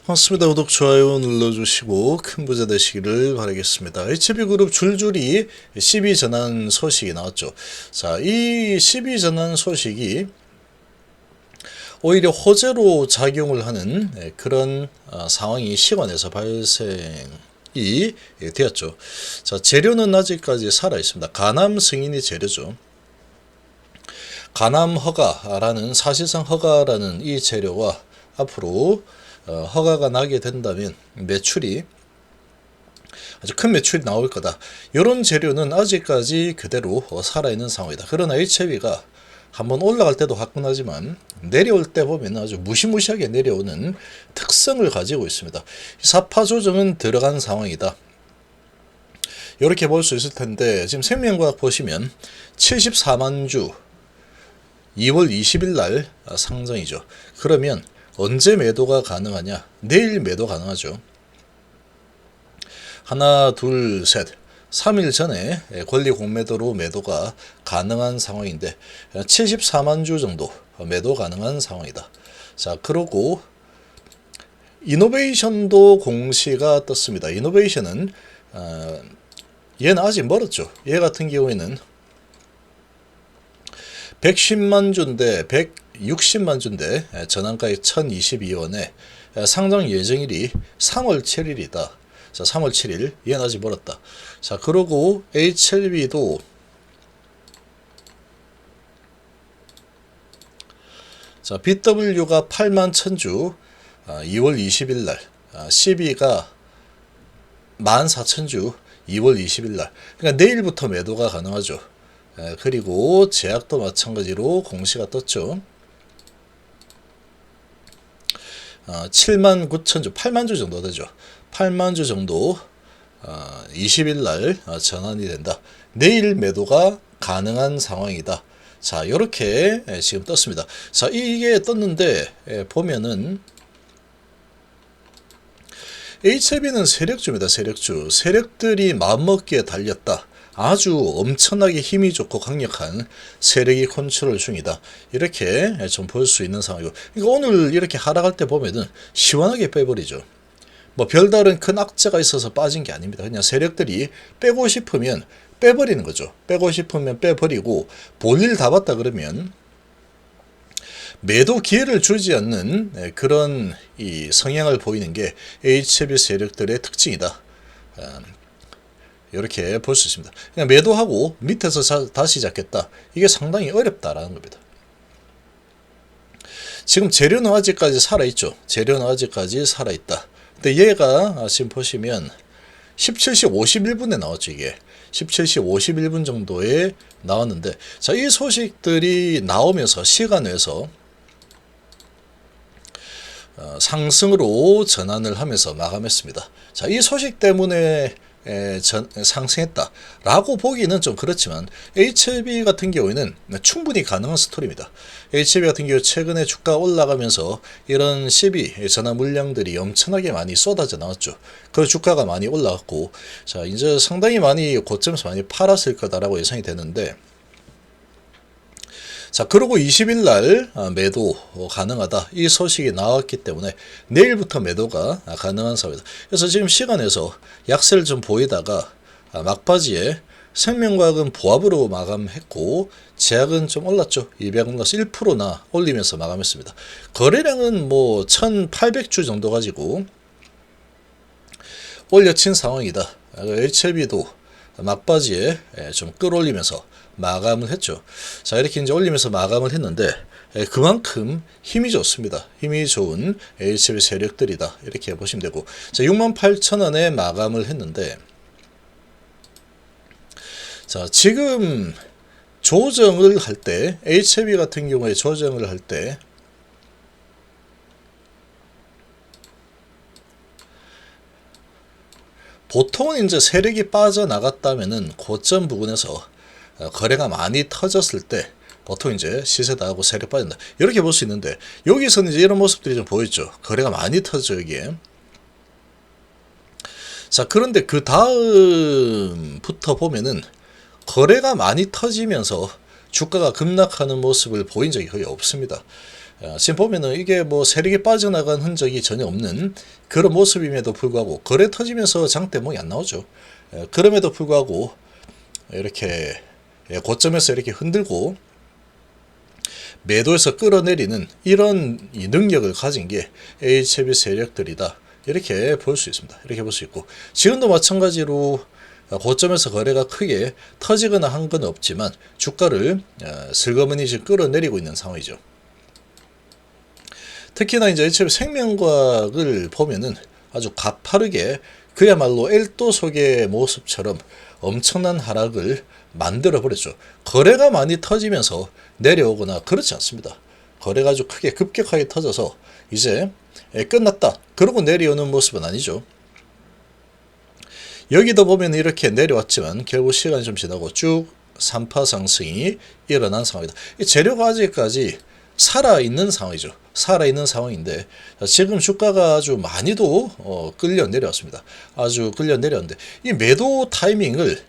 반갑습니다. 구독, 좋아요 눌러주시고 큰 부자 되시기를 바라겠습니다. HB그룹 줄줄이 12전환 소식이 나왔죠. 자, 이 12전환 소식이 오히려 호재로 작용을 하는 그런 상황이 시간에서 발생이 되었죠. 자, 재료는 아직까지 살아 있습니다. 간암 승인이 재료죠. 간암 허가라는, 사실상 허가라는 이 재료가 앞으로 허가가 나게 된다면 매출이 아주 큰 매출이 나올 거다. 이런 재료는 아직까지 그대로 살아있는 상황이다. 그러나 HB가 한번 올라갈 때도 화끈하지만 내려올 때 보면 아주 무시무시하게 내려오는 특성을 가지고 있습니다. 사파 조정은 들어간 상황이다. 이렇게 볼 수 있을 텐데, 지금 생명과학 보시면 74만 주 2월 20일 날 상장이죠. 그러면 언제 매도가 가능하냐? 내일 매도 가능하죠. 하나, 둘, 셋, 3일 전에 권리 공매도로 매도가 가능한 상황인데 74만 주 정도 매도 가능한 상황이다. 자, 그러고 이노베이션도 공시가 떴습니다. 이노베이션은 얘는 아직 멀었죠. 얘 같은 경우에는 110만 주인데 160만 주인데 전환가액 1022원에 상장 예정일이 3월 7일이다. 자, 3월 7일. 얘는 아직 멀었다. 자, 그러고 HLB도 자, BW가 8만 1000주 2월 20일 날, 12가 14,000주 2월 20일 날. 그러니까 내일부터 매도가 가능하죠. 그리고 제약도 마찬가지로 공시가 떴죠. 7만 9천주, 8만 주 정도 되죠. 8만 주 정도 20일 날 전환이 된다. 내일 매도가 가능한 상황이다. 자, 이렇게 지금 떴습니다. 자, 이게 떴는데 보면은 HLB는 세력주입니다. 세력주. 세력들이 마음먹기에 달렸다. 아주 엄청나게 힘이 좋고 강력한 세력이 컨트롤 중이다. 이렇게 좀 볼 수 있는 상황이고, 그러니까 오늘 이렇게 하락할 때 보면은 시원하게 빼버리죠. 뭐 별다른 큰 악재가 있어서 빠진 게 아닙니다. 그냥 세력들이 빼고 싶으면 빼버리는 거죠. 빼고 싶으면 빼버리고 볼일 다 봤다 그러면 매도 기회를 주지 않는 그런 이 성향을 보이는 게 HLB 세력들의 특징이다. 이렇게 볼 수 있습니다. 그냥 매도하고 밑에서 다시 잡겠다. 이게 상당히 어렵다라는 겁니다. 지금 재료는 아직까지 살아있죠. 재료는 아직까지 살아있다. 근데 얘가 지금 보시면 17시 51분에 나왔죠. 이게 17시 51분 정도에 나왔는데, 자, 이 소식들이 나오면서 시간에서 상승으로 전환을 하면서 마감했습니다. 자, 이 소식 때문에 상승했다라고 보기는 좀 그렇지만 HLB 같은 경우에는 충분히 가능한 스토리입니다. HLB 같은 경우 최근에 주가 올라가면서 이런 12 전환 물량들이 엄청나게 많이 쏟아져 나왔죠. 그래서 주가가 많이 올라갔고, 자, 이제 상당히 많이 고점에서 많이 팔았을 거다라고 예상이 되는데, 자, 그리고 20일 날 매도 가능하다. 이 소식이 나왔기 때문에 내일부터 매도가 가능한 상황이다. 그래서 지금 시간에서 약세를 좀 보이다가 막바지에 생명과학은 보합으로 마감했고, 제약은 좀 올랐죠. 200 올라서 1%나 올리면서 마감했습니다. 거래량은 뭐 1800주 정도 가지고 올려친 상황이다. HLB도 막바지에 좀 끌어올리면서 마감을 했죠. 자, 이렇게 이제 올리면서 마감을 했는데 그만큼 힘이 좋습니다. 힘이 좋은 HLB 세력들이다. 이렇게 보시면 되고, 자, 68,000원에 마감을 했는데, 자, 지금 조정을 할 때, HLB 같은 경우에 조정을 할 때 보통은 이제 세력이 빠져나갔다면은 고점 부근에서 거래가 많이 터졌을 때 보통 이제 시세다 하고 세력 빠진다. 이렇게 볼 수 있는데, 여기서는 이제 이런 모습들이 좀 보였죠. 거래가 많이 터져, 여기에. 자, 그런데 그 다음부터 보면은 거래가 많이 터지면서 주가가 급락하는 모습을 보인 적이 거의 없습니다. 지금 보면은 이게 뭐 세력이 빠져나간 흔적이 전혀 없는 그런 모습임에도 불구하고 거래 터지면서 장대목이 안 나오죠. 그럼에도 불구하고 이렇게 고점에서 이렇게 흔들고 매도해서 끌어내리는 이런 이 능력을 가진 게 HLB 세력들이다. 이렇게 볼 수 있습니다. 이렇게 볼 수 있고 지금도 마찬가지로 고점에서 거래가 크게 터지거나 한 건 없지만 주가를 슬그머니 지금 끌어내리고 있는 상황이죠. 특히나 이제 HLB 생명과학을 보면은 아주 가파르게 그야말로 엘도 속의 모습처럼 엄청난 하락을 만들어 버렸죠. 거래가 많이 터지면서 내려오거나 그렇지 않습니다. 거래가 아주 크게 급격하게 터져서 이제 끝났다 그러고 내려오는 모습은 아니죠. 여기도 보면 이렇게 내려왔지만 결국 시간이 좀 지나고 쭉 3파 상승이 일어난 상황이다. 이 재료가 아직까지 살아있는 상황이죠. 살아있는 상황인데 지금 주가가 아주 많이도 끌려 내려왔습니다. 아주 끌려 내려왔는데 이 매도 타이밍을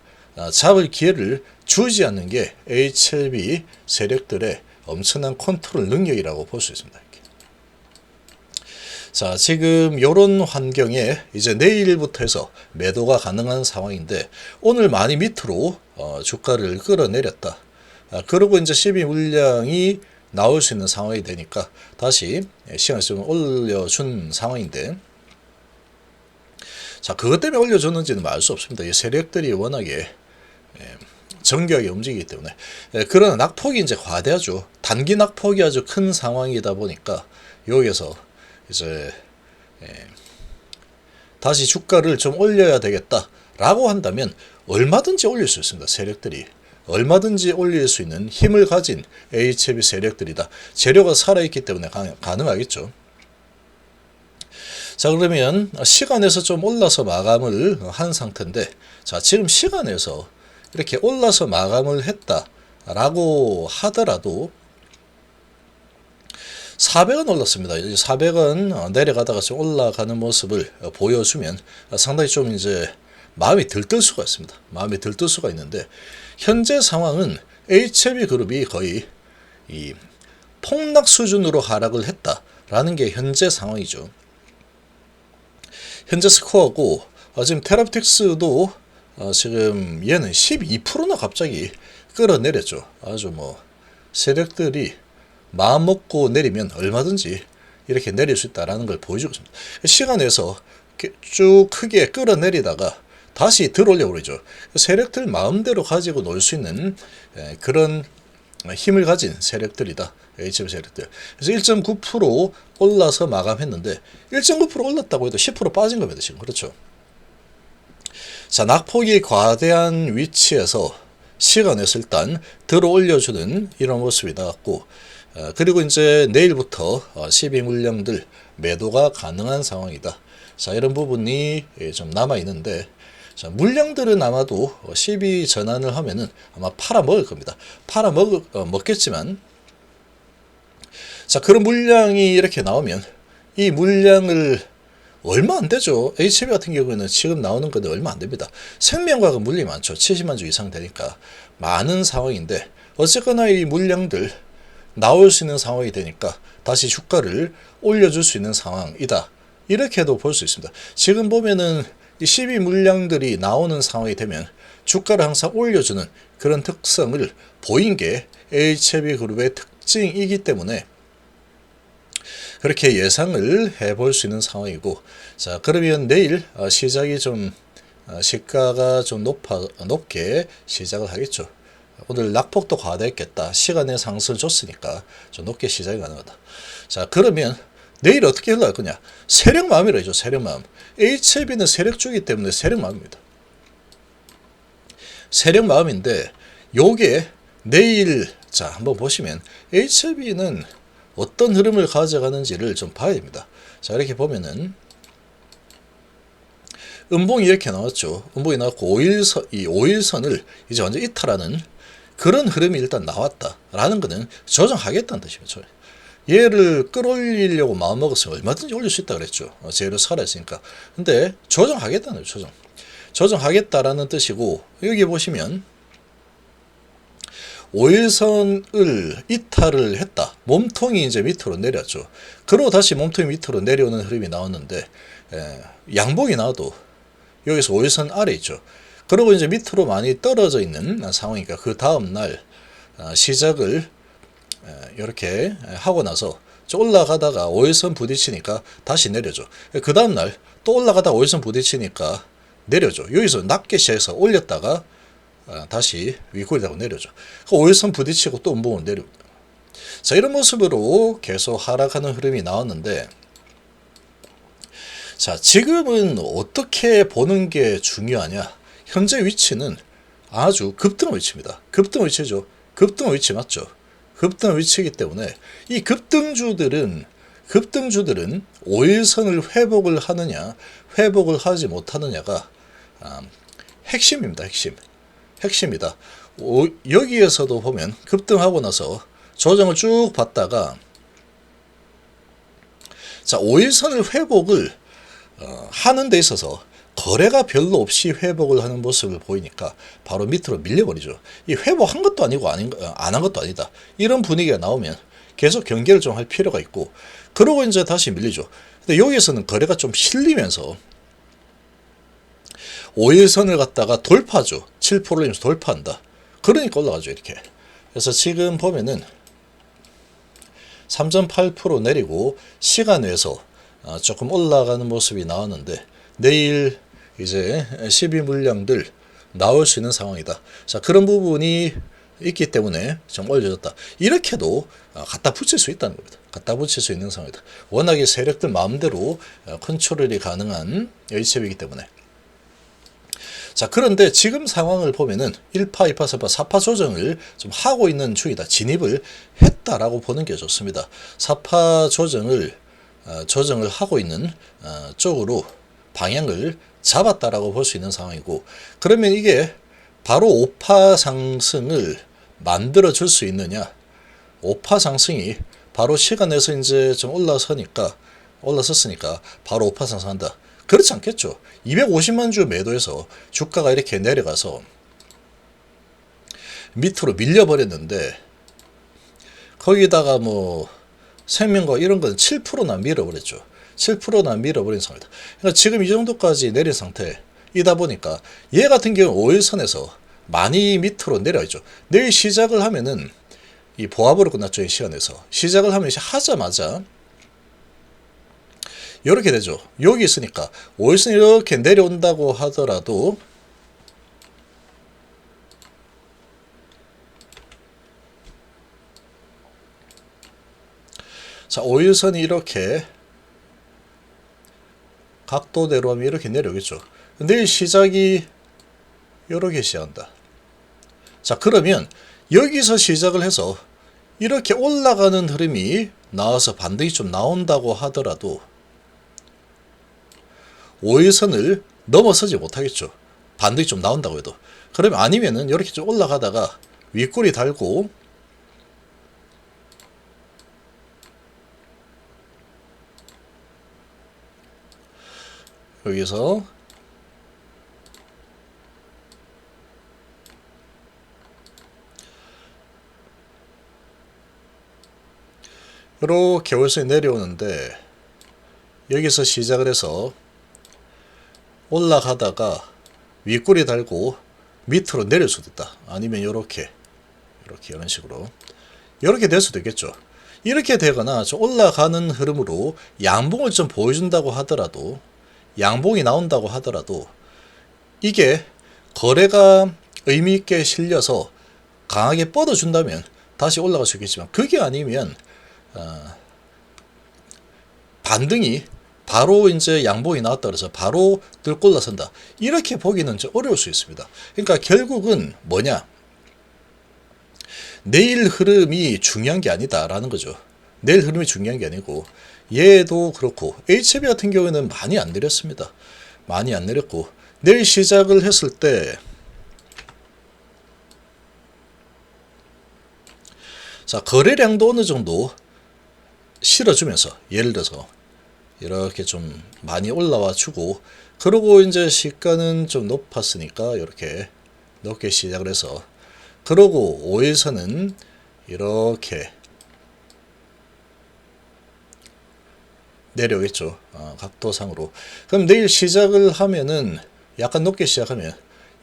잡을 기회를 주지 않는 게 HLB 세력들의 엄청난 컨트롤 능력이라고 볼 수 있습니다. 자, 지금 이런 환경에 이제 내일부터 해서 매도가 가능한 상황인데 오늘 많이 밑으로 주가를 끌어내렸다. 그리고 이제 12 물량이 나올 수 있는 상황이 되니까 다시 시간을 좀 올려준 상황인데 자, 그것 때문에 올려줬는지는 알 수 없습니다. 이 세력들이 워낙에 정교하게 움직이기 때문에 그러나 낙폭이 이제 과대하죠. 단기 낙폭이 아주 큰 상황이다 보니까 여기에서 이제 다시 주가를 좀 올려야 되겠다라고 한다면 얼마든지 올릴 수 있습니다. 세력들이 얼마든지 올릴 수 있는 힘을 가진 HLB 세력들이다. 재료가 살아있기 때문에 가능하겠죠. 자, 그러면 시간에서 좀 올라서 마감을 한 상태인데 자, 지금 시간에서 이렇게 올라서 마감을 했다라고 하더라도 400원 올랐습니다. 400원 내려가다가 좀 올라가는 모습을 보여주면 상당히 좀 이제 마음이 들뜰 수가 있습니다. 마음이 들뜰 수가 있는데 현재 상황은 HLB 그룹이 거의 이 폭락 수준으로 하락을 했다라는 게 현재 상황이죠. 현재 스코어고 지금 테라프틱스도 지금 얘는 12%나 갑자기 끌어내렸죠. 아주 뭐 세력들이 마음 먹고 내리면 얼마든지 이렇게 내릴 수 있다는 걸 보여주고 있습니다. 시간에서 쭉 크게 끌어내리다가 다시 들어올려 버리죠. 세력들 마음대로 가지고 놀 수 있는 그런 힘을 가진 세력들이다. HLB 세력들. 그래서 1.9% 올라서 마감했는데 1.9% 올랐다고 해도 10% 빠진 겁니다. 지금 그렇죠. 자, 낙폭이 과대한 위치에서 시간에서 일단 들어 올려주는 이런 모습이 나왔고 그리고 이제 내일부터 12 물량들 매도가 가능한 상황이다. 자, 이런 부분이 좀 남아 있는데 자, 물량들은 아마도 12 전환을 하면은 아마 팔아 먹을 겁니다. 팔아 먹겠지만 자, 그런 물량이 이렇게 나오면 이 물량을 얼마 안 되죠. HLB 같은 경우에는 지금 나오는 건데 얼마 안 됩니다. 생명과학은 물량이 많죠. 70만 주 이상 되니까 많은 상황인데 어쨌거나 이 물량들 나올 수 있는 상황이 되니까 다시 주가를 올려줄 수 있는 상황이다. 이렇게도 볼 수 있습니다. 지금 보면은 이 12 물량들이 나오는 상황이 되면 주가를 항상 올려주는 그런 특성을 보인 게 HLB 그룹의 특징이기 때문에 그렇게 예상을 해볼 수 있는 상황이고 자, 그러면 내일 시작이 좀 시가가 좀 높게 시작을 하겠죠. 오늘 낙폭도 과대했겠다. 시간의 상승을 줬으니까 좀 높게 시작이 가능하다. 자, 그러면 내일 어떻게 흘러갈 거냐? 세력 마음이라 죠. 세력 마음. HLB는 세력주기 때문에 세력 마음입니다. 세력 마음인데 요게 내일 자, 한번 보시면 HLB는 어떤 흐름을 가져가는지를 좀 봐야 됩니다. 자, 이렇게 보면은 음봉이 이렇게 나왔죠. 음봉이 나왔고 이 5일선을 이제 완전 이탈하는 그런 흐름이 일단 나왔다라는 것은 조정하겠다는 뜻입니다. 얘를 끌어올리려고 마음먹었으면 얼마든지 올릴 수 있다 그랬죠. 재료 살아있으니까. 근데 조정하겠다는 거예요. 조정하겠다라는 뜻이고 여기 보시면 5일선을 이탈을 했다. 몸통이 이제 밑으로 내렸죠. 그리고 다시 몸통이 밑으로 내려오는 흐름이 나왔는데 양봉이 나와도 여기서 5일선 아래 있죠. 그리고 이제 밑으로 많이 떨어져 있는 상황이니까 그 다음 날 시작을 이렇게 하고 나서 올라가다가 5일선 부딪히니까 다시 내려줘. 그 다음 날 또 올라가다가 5일선 부딪히니까 내려줘. 여기서 낮게 시작해서 올렸다가 다시 윗골이 되고 내려줘. 5일선 부딪히고 또 음봉으로 내려옵니다. 자, 이런 모습으로 계속 하락하는 흐름이 나왔는데, 자, 지금은 어떻게 보는 게 중요하냐? 현재 위치는 아주 급등 위치입니다. 급등 위치죠. 급등 위치 맞죠? 급등 위치이기 때문에 이 급등주들은 5일선을 회복을 하느냐, 회복을 하지 못하느냐가 핵심입니다. 핵심이다. 여기에서도 보면 급등하고 나서 조정을 쭉 받다가 자, 5일선을 회복을 하는 데 있어서 거래가 별로 없이 회복을 하는 모습을 보이니까 바로 밑으로 밀려버리죠. 이 회복한 것도 아니고 안 한 것도 아니다. 이런 분위기가 나오면 계속 경계를 좀 할 필요가 있고, 그러고 이제 다시 밀리죠. 근데 여기에서는 거래가 좀 실리면서 5일선을 갖다가 돌파죠. 7%를 돌파한다. 그러니까 올라가죠, 이렇게. 그래서 지금 보면은 3.8% 내리고 시간 외에서 조금 올라가는 모습이 나왔는데, 내일 이제 12 물량들 나올 수 있는 상황이다. 자, 그런 부분이 있기 때문에 좀 올려졌다. 이렇게도 갖다 붙일 수 있다는 겁니다. 갖다 붙일 수 있는 상황이다. 워낙에 세력들 마음대로 컨트롤이 가능한 HCB이기 때문에. 자, 그런데 지금 상황을 보면은 1파, 2파, 3파, 4파 조정을 좀 하고 있는 중이다. 진입을 했다라고 보는 게 좋습니다. 4파 조정을 하고 있는 쪽으로 방향을 잡았다라고 볼 수 있는 상황이고, 그러면 이게 바로 5파 상승을 만들어 줄 수 있느냐? 5파 상승이 바로 시간에서 이제 좀 올라섰으니까 바로 5파 상승한다. 그렇지 않겠죠. 250만 주 매도해서 주가가 이렇게 내려가서 밑으로 밀려버렸는데, 거기다가 뭐 생명과 이런 건 7%나 밀어버렸죠. 7%나 밀어버린 상태다. 그러니까 지금 이 정도까지 내린 상태이다 보니까 얘 같은 경우는 5일선에서 많이 밑으로 내려있죠. 내일 시작을 하면은 이 보합으로 끝났죠. 이 시간에서 시작을 하면 하자마자 이렇게 되죠. 여기 있으니까 5일선 이렇게 내려온다고 하더라도 자, 5일선이 이렇게 각도대로 하면 이렇게 내려오겠죠. 내일 시작이 이렇게 시작한다. 자, 그러면 여기서 시작을 해서 이렇게 올라가는 흐름이 나와서 반등이 좀 나온다고 하더라도 5일선을 넘어서지 못하겠죠. 반등이 좀 나온다고 해도. 그러면 아니면은 이렇게 좀 올라가다가 윗꼬리 달고 여기서 이렇게 월선이 내려오는데, 여기서 시작을 해서 올라가다가 윗꼬리 달고 밑으로 내릴 수도 있다. 아니면 이렇게 이런 식으로 이렇게 될 수도 있겠죠. 이렇게 되거나 좀 올라가는 흐름으로 양봉을 좀 보여준다고 하더라도, 양봉이 나온다고 하더라도 이게 거래가 의미 있게 실려서 강하게 뻗어준다면 다시 올라갈 수 있겠지만, 그게 아니면 반등이 바로 이제 양봉이 나왔다 그래서 바로 들고 올라선다. 이렇게 보기는 좀 어려울 수 있습니다. 그러니까 결국은 뭐냐? 내일 흐름이 중요한 게 아니다라는 거죠. 내일 흐름이 중요한 게 아니고, 얘도 그렇고 HB 같은 경우에는 많이 안 내렸습니다. 많이 안 내렸고, 내일 시작을 했을 때 자, 거래량도 어느 정도 실어주면서, 예를 들어서 이렇게 좀 많이 올라와 주고, 그러고 이제 시가는 좀 높았으니까 이렇게 높게 시작을 해서 그러고 5일선은 이렇게 내려오겠죠. 각도상으로. 그럼 내일 시작을 하면은 약간 높게 시작하면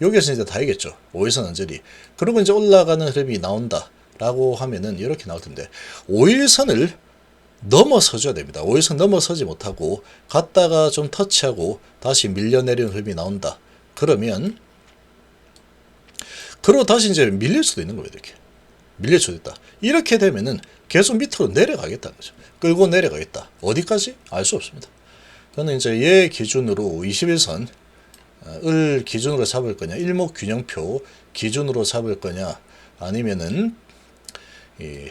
여기에서 이제 다이겠죠. 5일선 언저리. 그리고 이제 올라가는 흐름이 나온다 라고 하면은 이렇게 나올 텐데 5일선을 넘어서줘야 됩니다. 5일선 넘어서지 못하고 갔다가 좀 터치하고 다시 밀려내리는 흐름이 나온다. 그러면 그러고 다시 이제 밀릴 수도 있는 겁니다. 이렇게 밀릴 수도 있다. 이렇게 되면은 계속 밑으로 내려가겠다는 거죠. 끌고 내려가겠다. 어디까지? 알 수 없습니다. 저는 이제 얘 기준으로 21선 을 기준으로 잡을 거냐, 일목균형표 기준으로 잡을 거냐, 아니면은 이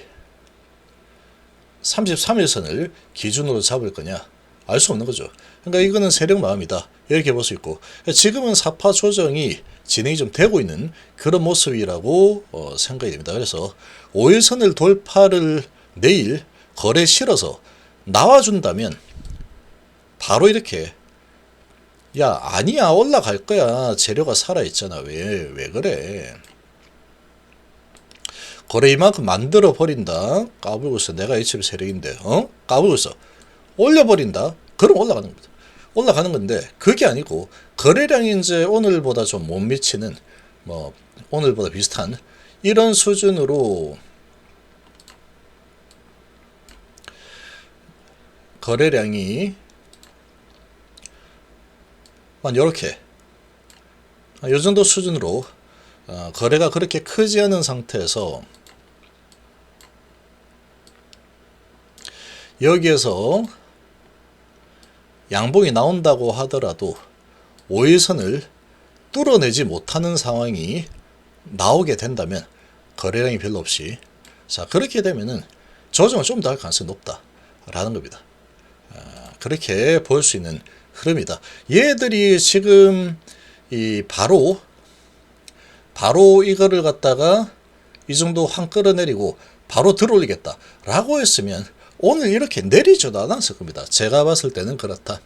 33일선을 기준으로 잡을 거냐, 알 수 없는 거죠. 그러니까 이거는 세력 마음이다. 이렇게 볼 수 있고, 지금은 사파 조정이 진행이 좀 되고 있는 그런 모습이라고 생각이 됩니다. 그래서 5일선을 돌파를 내일 거래 실어서 나와준다면 바로 이렇게 야 아니야 올라갈 거야 재료가 살아있잖아 왜 그래 거래 이만큼 만들어 버린다 까불고 있어 내가 HB 세력인데 까불고 있어 올려버린다 그럼 올라가는 겁니다. 올라가는 건데 그게 아니고 거래량이 이제 오늘보다 좀 못 미치는 뭐 오늘보다 비슷한 이런 수준으로 거래량이 이렇게 이 정도 수준으로 거래가 그렇게 크지 않은 상태에서 여기에서 양봉이 나온다고 하더라도 5일선을 뚫어내지 못하는 상황이 나오게 된다면 거래량이 별로 없이 자 그렇게 되면은 조정을 좀 더 할 가능성이 높다라는 겁니다. 그렇게 볼 수 있는 흐름이다. 얘들이 지금 바로 이거를 갖다가 이 정도 확 끌어내리고 바로 들어올리겠다 라고 했으면 오늘 이렇게 내리지도 않았을 겁니다. 제가 봤을 때는 그렇다.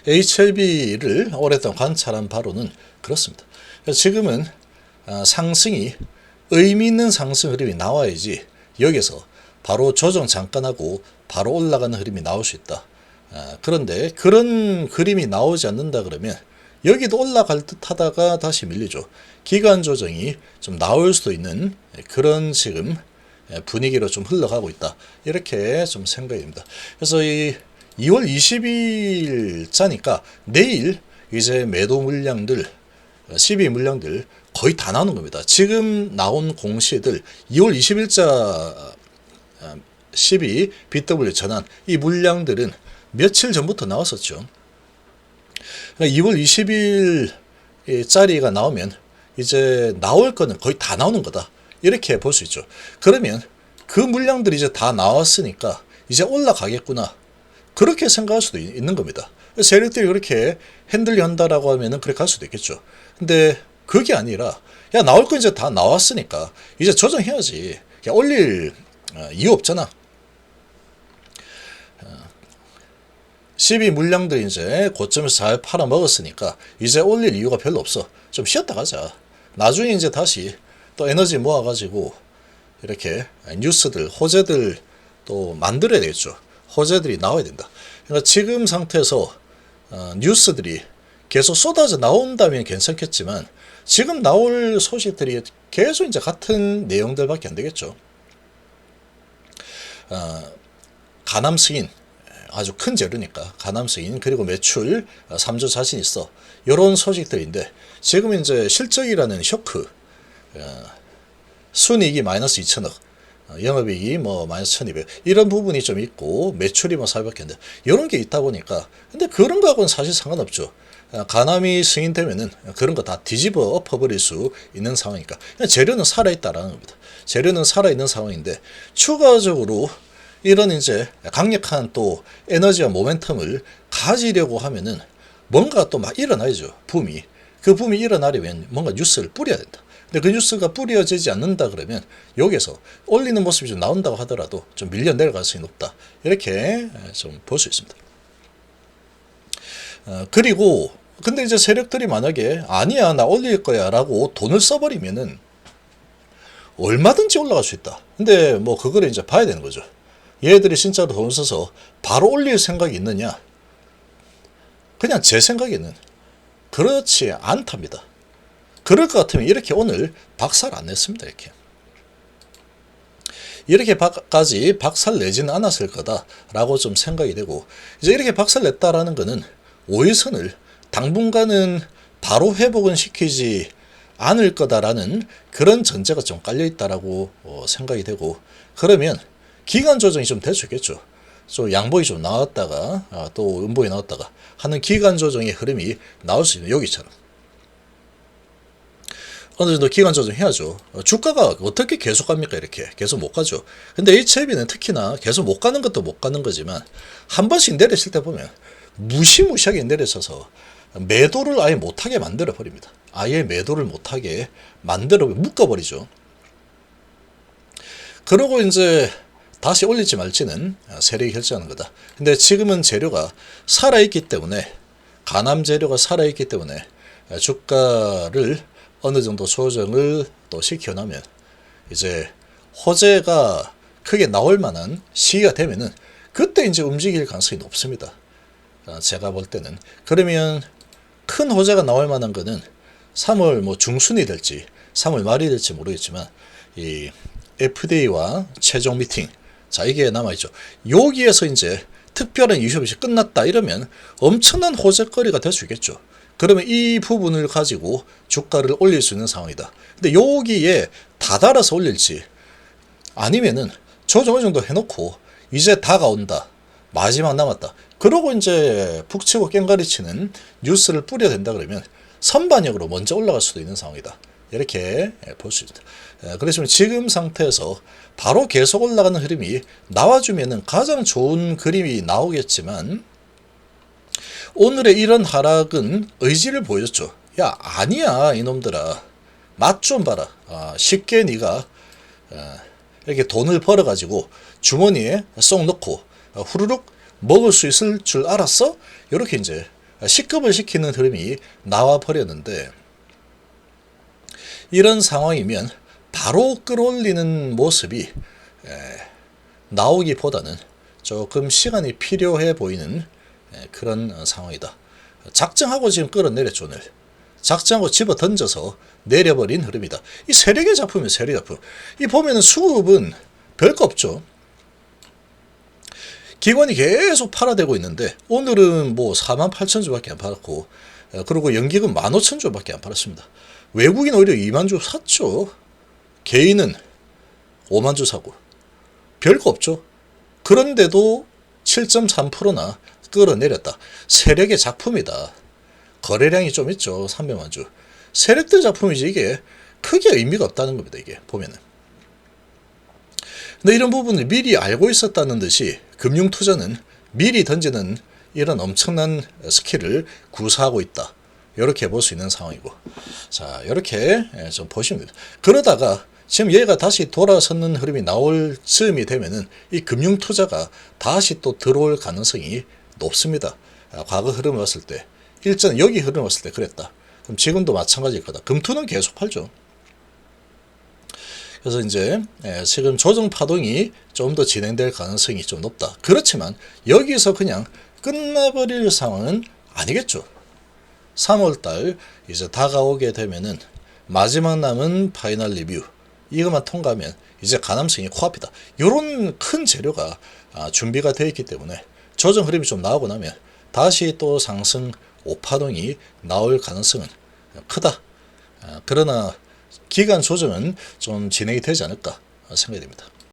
HLB를 오랫동안 관찰한 바로는 그렇습니다. 지금은 상승이 의미 있는 상승 흐름이 나와야지 여기서 바로 조정 잠깐 하고 바로 올라가는 흐름이 나올 수 있다. 그런데 그런 그림이 나오지 않는다 그러면 여기도 올라갈 듯 하다가 다시 밀리죠. 기간 조정이 좀 나올 수도 있는 그런 지금 분위기로 좀 흘러가고 있다. 이렇게 좀 생각이 됩니다. 그래서 이 2월 20일자니까 내일 이제 매도 물량들 12 물량들 거의 다 나오는 겁니다. 지금 나온 공시들 2월 20일자 12 BW 전환 이 물량들은 며칠 전부터 나왔었죠. 2월 20일짜리가 나오면 이제 나올 거는 거의 다 나오는 거다. 이렇게 볼 수 있죠. 그러면 그 물량들이 이제 다 나왔으니까 이제 올라가겠구나. 그렇게 생각할 수도 있는 겁니다. 세력들이 그렇게 핸들링 한다라고 하면은 그렇게 할 수도 있겠죠. 근데 그게 아니라 야 나올 거 이제 다 나왔으니까 이제 조정해야지. 올릴 이유 없잖아. 12 물량들 이제 고점에서 잘 팔아먹었으니까 이제 올릴 이유가 별로 없어. 좀 쉬었다 가자. 나중에 이제 다시 또 에너지 모아가지고 이렇게 뉴스들, 호재들 또 만들어야 되겠죠. 호재들이 나와야 된다. 그러니까 지금 상태에서 뉴스들이 계속 쏟아져 나온다면 괜찮겠지만 지금 나올 소식들이 계속 이제 같은 내용들밖에 안 되겠죠. 가남 승인 아주 큰 재료니까 가남 승인 그리고 매출 3조 자신 있어 이런 소식들인데 지금 이제 실적이라는 쇼크 순이익이 마이너스 2천억 영업이익이 뭐 마이너스 1200 이런 부분이 좀 있고 매출이 뭐 400억 인데 이런 게 있다 보니까 근데 그런 거하고는 사실 상관없죠. 가남이 승인되면은 그런 거 다 뒤집어 엎어버릴 수 있는 상황이니까 재료는 살아있다라는 겁니다. 재료는 살아있는 상황인데 추가적으로 이런 이제 강력한 또 에너지와 모멘텀을 가지려고 하면은 뭔가 또 막 일어나야죠. 붐이. 그 붐이 일어나려면 뭔가 뉴스를 뿌려야 된다. 근데 그 뉴스가 뿌려지지 않는다 그러면 여기서 올리는 모습이 좀 나온다고 하더라도 좀 밀려 내려갈 가능성이 높다. 이렇게 좀 볼 수 있습니다. 그리고 근데 이제 세력들이 만약에 아니야 나 올릴 거야 라고 돈을 써버리면은 얼마든지 올라갈 수 있다. 근데 뭐 그거를 이제 봐야 되는 거죠. 얘들이 진짜로 돈 써서 바로 올릴 생각이 있느냐? 그냥 제 생각에는 그렇지 않답니다. 그럴 것 같으면 이렇게 오늘 박살 안 냈습니다. 이렇게까지 박살 내지는 않았을 거다라고 좀 생각이 되고, 이제 이렇게 박살 냈다라는 거는 5일선을 당분간은 바로 회복은 시키지 않을 거다라는 그런 전제가 좀 깔려 있다라고 생각이 되고, 그러면 기간 조정이 좀 될 수 있겠죠. 좀 양봉이 좀 나왔다가 또 음봉이 나왔다가 하는 기간 조정의 흐름이 나올 수 있는, 여기처럼 어느 정도 기간 조정해야죠. 주가가 어떻게 계속 갑니까? 이렇게 계속 못 가죠. 근데 HLB는 특히나 계속 못 가는 것도 못 가는 거지만 한 번씩 내렸을 때 보면 무시무시하게 내려서서 매도를 아예 못하게 만들어 버립니다. 아예 매도를 못하게 만들어 묶어버리죠. 그러고 이제 다시 올릴지 말지는 세력이 결정하는 거다. 근데 지금은 재료가 살아있기 때문에, 간암 재료가 살아있기 때문에 주가를 어느 정도 조정을 또 시켜놓으면 이제 호재가 크게 나올 만한 시기가 되면은 그때 이제 움직일 가능성이 높습니다. 제가 볼 때는. 그러면 큰 호재가 나올 만한 거는 3월 뭐 중순이 될지 3월 말이 될지 모르겠지만 이 FDA와 최종 미팅, 자 이게 남아있죠. 여기에서 이제 특별한 이슈 없이 끝났다 이러면 엄청난 호재거리가 될 수 있겠죠. 그러면 이 부분을 가지고 주가를 올릴 수 있는 상황이다. 근데 여기에 다달아서 올릴지 아니면은 조정 어느 정도 해놓고 이제 다가온다, 마지막 남았다, 그러고 이제 푹 치고 깽가리치는 뉴스를 뿌려야 된다 그러면 선반영으로 먼저 올라갈 수도 있는 상황이다. 이렇게 볼 수 있다. 그렇지만 지금 상태에서 바로 계속 올라가는 흐름이 나와주면은 가장 좋은 그림이 나오겠지만, 오늘의 이런 하락은 의지를 보여줬죠. 야 아니야 이놈들아, 맛 좀 봐라. 쉽게 네가 이렇게 돈을 벌어가지고 주머니에 쏙 넣고 후루룩 먹을 수 있을 줄 알았어? 이렇게 이제 식급을 시키는 흐름이 나와 버렸는데, 이런 상황이면 바로 끌어올리는 모습이 나오기보다는 조금 시간이 필요해 보이는 그런 상황이다. 작정하고 지금 끌어내렸죠. 오늘 작정하고 집어 던져서 내려버린 흐름이다. 이 세력의 작품이에요. 세력의 작품. 이 보면은 수급은 별거 없죠. 기관이 계속 팔아대고 있는데 오늘은 뭐 48,000주밖에 안 팔았고, 그리고 연기금 15,000주밖에 안 팔았습니다. 외국인 오히려 2만주 샀죠. 개인은 5만주 사고 별거 없죠. 그런데도 7.3%나 끌어내렸다. 세력의 작품이다. 거래량이 좀 있죠. 300만주. 세력들 작품이지 이게 크게 의미가 없다는 겁니다. 이게 보면은. 근데 이런 부분을 미리 알고 있었다는 듯이 금융투자는 미리 던지는 이런 엄청난 스킬을 구사하고 있다. 이렇게 볼 수 있는 상황이고, 자 이렇게 좀 보시면 됩니다. 그러다가 지금 얘가 다시 돌아서는 흐름이 나올 즈음이 되면은 이 금융투자가 다시 또 들어올 가능성이 높습니다. 과거 흐름을 봤을 때, 일전 여기 흐름을 봤을 때 그랬다. 그럼 지금도 마찬가지일 거다. 금투는 계속 팔죠. 그래서 이제 지금 조정 파동이 좀 더 진행될 가능성이 좀 높다. 그렇지만 여기서 그냥 끝나버릴 상황은 아니겠죠. 3월달 이제 다가오게 되면은 마지막 남은 파이널 리뷰 이것만 통과하면 이제 가남성이 코앞이다. 이런 큰 재료가 준비가 되어 있기 때문에 조정 흐름이 좀 나오고 나면 다시 또 상승 5파동이 나올 가능성은 크다. 그러나 기간 조정은 좀 진행이 되지 않을까 생각이 됩니다.